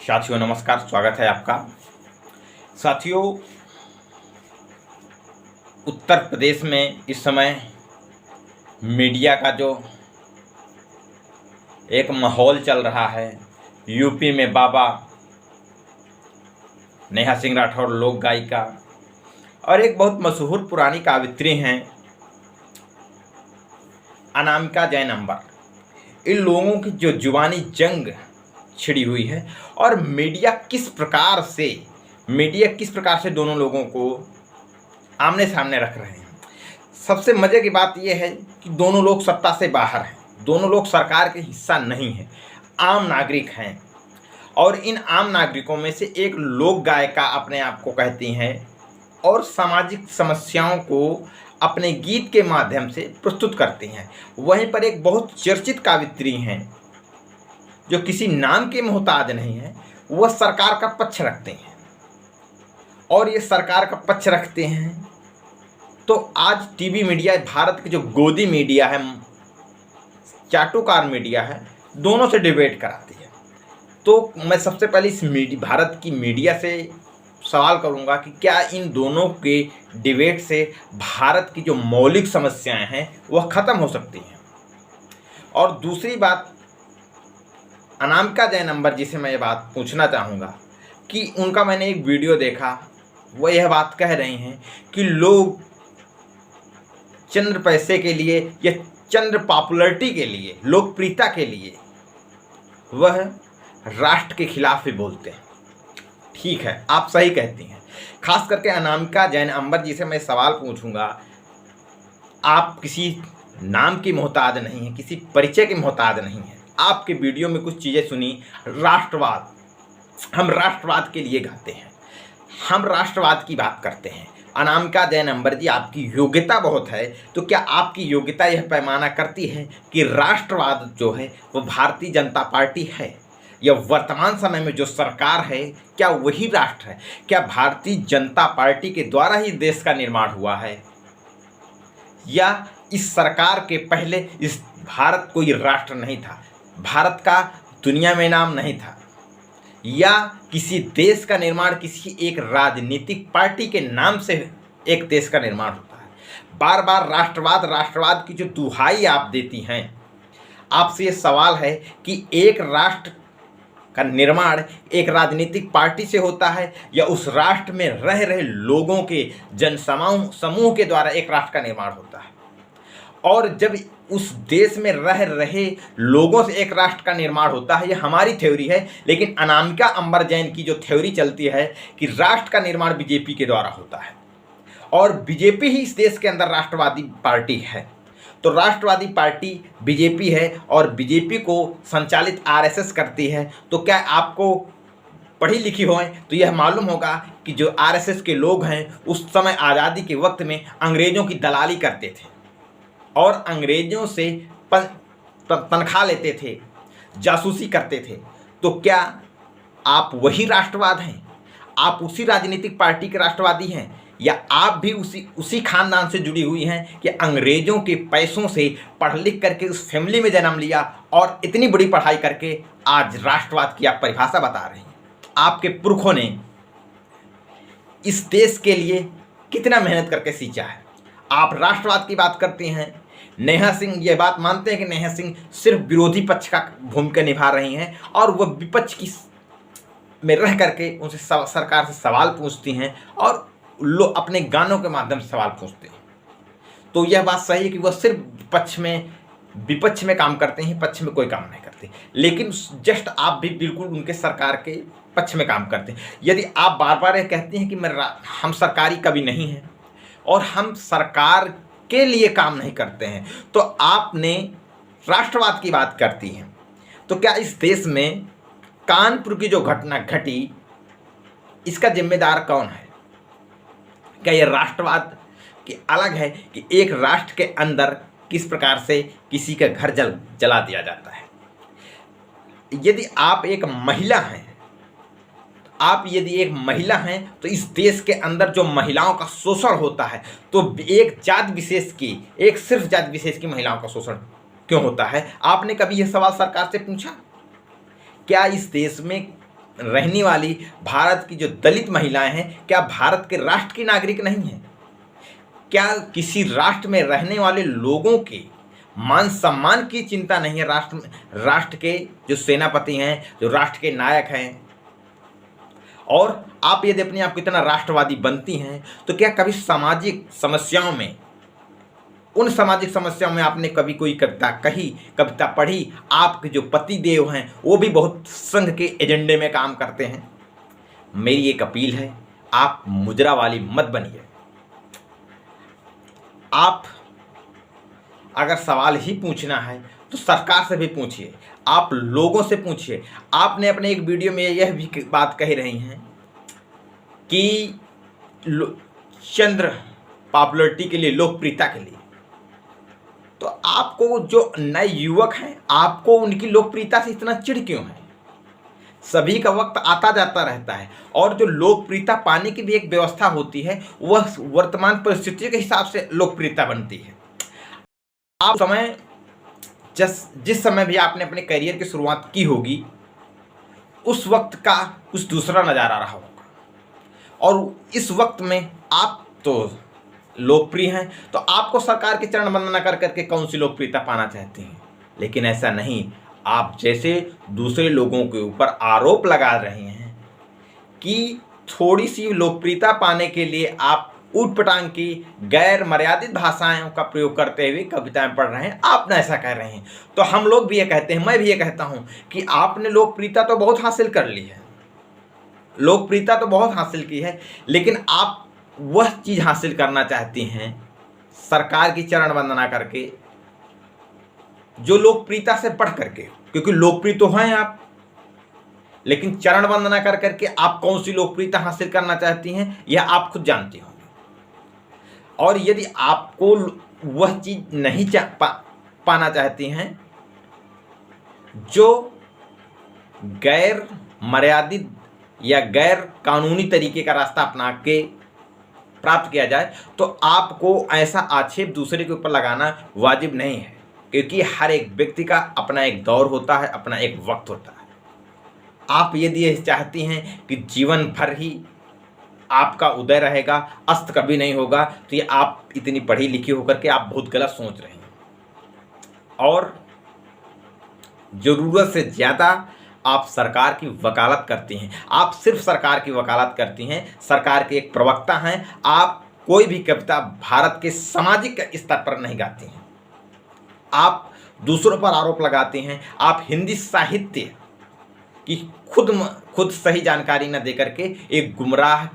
साथियों नमस्कार, स्वागत है आपका। साथियों, उत्तर प्रदेश में इस समय मीडिया का जो एक माहौल चल रहा है, यूपी में बाबा नेहा सिंह राठौर लोक गायिका और एक बहुत मशहूर पुरानी कवियत्री हैं अनामिका जैन अंबर, इन लोगों की जो जुबानी जंग छिड़ी हुई है और मीडिया किस प्रकार से दोनों लोगों को आमने सामने रख रहे हैं। सबसे मज़े की बात यह है कि दोनों लोग सत्ता से बाहर हैं, दोनों लोग सरकार के हिस्सा नहीं हैं, आम नागरिक हैं। और इन आम नागरिकों में से एक लोक गायिका अपने आप को कहती हैं और सामाजिक समस्याओं को अपने गीत के माध्यम से प्रस्तुत करती हैं। वहीं पर एक बहुत चर्चित कवियत्री हैं जो किसी नाम के मोहताज नहीं है, वह सरकार का पक्ष रखते हैं। और ये सरकार का पक्ष रखते हैं तो आज टीवी मीडिया, भारत की जो गोदी मीडिया है, चाटुकार मीडिया है, दोनों से डिबेट कराती है। तो मैं सबसे पहले इस भारत की मीडिया से सवाल करूंगा कि क्या इन दोनों के डिबेट से भारत की जो मौलिक समस्याएं हैं वह ख़त्म हो सकती हैं। और दूसरी बात, अनामिका जैन अंबर जी से मैं ये बात पूछना चाहूँगा कि उनका मैंने एक वीडियो देखा, वो यह बात कह रही हैं कि लोग चंद्र पैसे के लिए या चंद्र पॉपुलैरिटी के लिए, लोकप्रियता के लिए वह राष्ट्र के खिलाफ भी बोलते हैं। ठीक है, आप सही कहती हैं। खास करके अनामिका जैन अंबर जी से मैं सवाल पूछूंगा, आप किसी नाम की मोहताज नहीं हैं, किसी परिचय की मोहताज नहीं हैं। आपके वीडियो में कुछ चीज़ें सुनी, राष्ट्रवाद, हम राष्ट्रवाद के लिए गाते हैं, हम राष्ट्रवाद की बात करते हैं। अनामिका जैन अंबर जी, आपकी योग्यता बहुत है, तो क्या आपकी योग्यता यह पैमाना करती है कि राष्ट्रवाद जो है वो भारतीय जनता पार्टी है, या वर्तमान समय में जो सरकार है क्या वही राष्ट्र है? क्या भारतीय जनता पार्टी के द्वारा ही देश का निर्माण हुआ है, या इस सरकार के पहले इस भारत कोई राष्ट्र नहीं था, भारत का दुनिया में नाम नहीं था, या किसी देश का निर्माण किसी एक राजनीतिक पार्टी के नाम से एक देश का निर्माण होता है? बार बार राष्ट्रवाद की जो दुहाई आप देती हैं, आपसे ये सवाल है कि एक राष्ट्र का निर्माण एक राजनीतिक पार्टी से होता है, या उस राष्ट्र में रह रहे लोगों के समूह के द्वारा एक राष्ट्र का निर्माण होता है? और जब उस देश में रह रहे लोगों से एक राष्ट्र का निर्माण होता है, ये हमारी थ्योरी है। लेकिन अनामिका अंबर जैन की जो थ्योरी चलती है कि राष्ट्र का निर्माण बीजेपी के द्वारा होता है और बीजेपी ही इस देश के अंदर राष्ट्रवादी पार्टी है। तो राष्ट्रवादी पार्टी बीजेपी है और बीजेपी को संचालित आरएसएस करती है। तो क्या आपको पढ़ी लिखी हो तो यह मालूम होगा कि जो आरएसएस के लोग हैं उस समय आज़ादी के वक्त में अंग्रेज़ों की दलाली करते थे और अंग्रेज़ों से तनख्वाह लेते थे, जासूसी करते थे। तो क्या आप वही राष्ट्रवाद हैं? आप उसी राजनीतिक पार्टी के राष्ट्रवादी हैं, या आप भी उसी खानदान से जुड़ी हुई हैं कि अंग्रेज़ों के पैसों से पढ़ लिख करके उस फैमिली में जन्म लिया और इतनी बड़ी पढ़ाई करके आज राष्ट्रवाद की आप परिभाषा बता रहे हैं? आपके पुरखों ने इस देश के लिए कितना मेहनत करके सींचा है? आप राष्ट्रवाद की बात करते हैं। नेहा सिंह ये बात मानते हैं कि नेहा सिंह सिर्फ विरोधी पक्ष का भूमिका निभा रही हैं और वह विपक्ष की में रह करके उनसे सरकार से सवाल पूछती हैं और लोग अपने गानों के माध्यम से सवाल पूछते हैं। तो यह बात सही है कि वह सिर्फ विपक्ष में काम करते हैं, पक्ष में कोई काम नहीं करते। लेकिन जस्ट आप भी बिल्कुल उनके सरकार के पक्ष में काम करते हैं। यदि आप बार बार यह कहते हैं कि हम सरकारी कभी नहीं हैं और हम सरकार के लिए काम नहीं करते हैं, तो आपने राष्ट्रवाद की बात करती हैं, तो क्या इस देश में कानपुर की जो घटना घटी इसका जिम्मेदार कौन है? क्या यह राष्ट्रवाद की अलग है कि एक राष्ट्र के अंदर किस प्रकार से किसी का घर जला दिया जाता है? यदि आप एक महिला हैं, तो इस देश के अंदर जो महिलाओं का शोषण होता है, तो एक सिर्फ जात विशेष की महिलाओं का शोषण क्यों होता है? आपने कभी यह सवाल सरकार से पूछा? क्या इस देश में रहने वाली भारत की जो दलित महिलाएं हैं, क्या भारत के राष्ट्र की नागरिक नहीं हैं? क्या किसी राष्ट्र में रहने वाले लोगों के मान सम्मान की चिंता नहीं है? राष्ट्र के जो सेनापति हैं, जो राष्ट्र के नायक हैं, और आप यदि अपने आप को इतना राष्ट्रवादी बनती हैं, तो क्या कभी सामाजिक समस्याओं में, उन सामाजिक समस्याओं में आपने कभी कोई कविता कही, कविता पढ़ी? आपके जो पति देव हैं वो भी बहुत संघ के एजेंडे में काम करते हैं। मेरी एक अपील है, आप मुजरा वाली मत बनिए। आप अगर सवाल ही पूछना है तो सरकार से भी पूछिए, आप लोगों से पूछिए। आपने अपने एक वीडियो में यह भी बात कही रही हैं कि चंद्र पॉपुलरिटी के लिए, लोकप्रियता के लिए, तो आपको जो नए युवक हैं, आपको उनकी लोकप्रियता से इतना चिढ़ क्यों है? सभी का वक्त आता जाता रहता है, और जो लोकप्रियता पाने की भी एक व्यवस्था होती है, वह वर्तमान परिस्थितियों के हिसाब से लोकप्रियता बनती है। आप समय जिस समय भी आपने अपने करियर की शुरुआत की होगी, उस वक्त का कुछ दूसरा नज़ारा रहा होगा, और इस वक्त में आप तो लोकप्रिय हैं, तो आपको सरकार के चरण वंदना कर करके कौन सी लोकप्रियता पाना चाहते हैं? लेकिन ऐसा नहीं। आप जैसे दूसरे लोगों के ऊपर आरोप लगा रहे हैं कि थोड़ी सी लोकप्रियता पाने के लिए आप ऊटपटांग की गैर मर्यादित भाषाओं का प्रयोग करते हुए कविताएं पढ़ रहे हैं, आप ऐसा कह रहे हैं, तो हम लोग भी ये कहते हैं, मैं भी ये कहता हूं कि आपने लोकप्रियता तो बहुत हासिल कर ली है, लोकप्रियता तो बहुत हासिल की है, लेकिन आप वह चीज़ हासिल करना चाहती हैं सरकार की चरण वंदना करके, जो लोकप्रियता से बढ़ करके, क्योंकि लोकप्रिय तो हैं आप, लेकिन चरण वंदना कर करके आप कौन सी लोकप्रियता हासिल करना चाहती हैं यह आप खुद जानती होंगी। और यदि आपको वह चीज़ नहीं पाना चाहती हैं जो गैर मर्यादित या गैर कानूनी तरीके का रास्ता अपना के प्राप्त किया जाए, तो आपको ऐसा आक्षेप दूसरे के ऊपर लगाना वाजिब नहीं है, क्योंकि हर एक व्यक्ति का अपना एक दौर होता है, अपना एक वक्त होता है। आप यदि ये चाहती हैं कि जीवन भर ही आपका उदय रहेगा, अस्त कभी नहीं होगा, तो ये आप इतनी पढ़ी लिखी होकर के आप बहुत गलत सोच रहे हैं, और ज़रूरत से ज़्यादा आप सरकार की वकालत करती हैं। आप सिर्फ सरकार की वकालत करती हैं, सरकार के एक प्रवक्ता हैं। आप कोई भी कविता भारत के सामाजिक स्तर पर नहीं गाती हैं, आप दूसरों पर आरोप लगाती हैं। आप हिंदी साहित्य की खुद सही जानकारी न देकर के एक गुमराह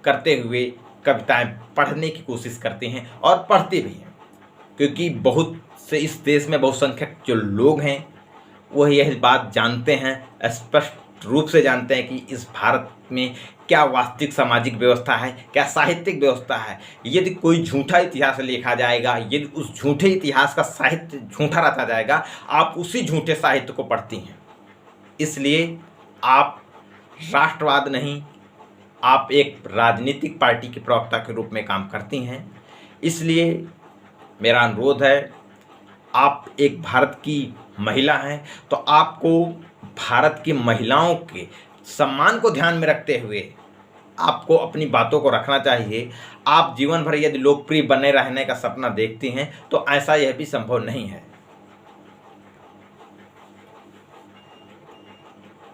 करते हुए कविताएं पढ़ने की कोशिश करते हैं, और पढ़ते भी हैं, क्योंकि बहुत से इस देश में बहुसंख्यक जो लोग हैं वह यह बात जानते हैं, स्पष्ट रूप से जानते हैं कि इस भारत में क्या वास्तविक सामाजिक व्यवस्था है, क्या साहित्यिक व्यवस्था है। यदि कोई झूठा इतिहास लिखा जाएगा, यदि उस झूठे इतिहास का साहित्य झूठा रचा जाएगा, आप उसी झूठे साहित्य को पढ़ती हैं। इसलिए आप राष्ट्रवाद नहीं, आप एक राजनीतिक पार्टी की प्रवक्ता के रूप में काम करती हैं। इसलिए मेरा अनुरोध है, आप एक भारत की महिला हैं, तो आपको भारत की महिलाओं के सम्मान को ध्यान में रखते हुए आपको अपनी बातों को रखना चाहिए। आप जीवन भर यदि लोकप्रिय बने रहने का सपना देखती हैं, तो ऐसा यह भी संभव नहीं है।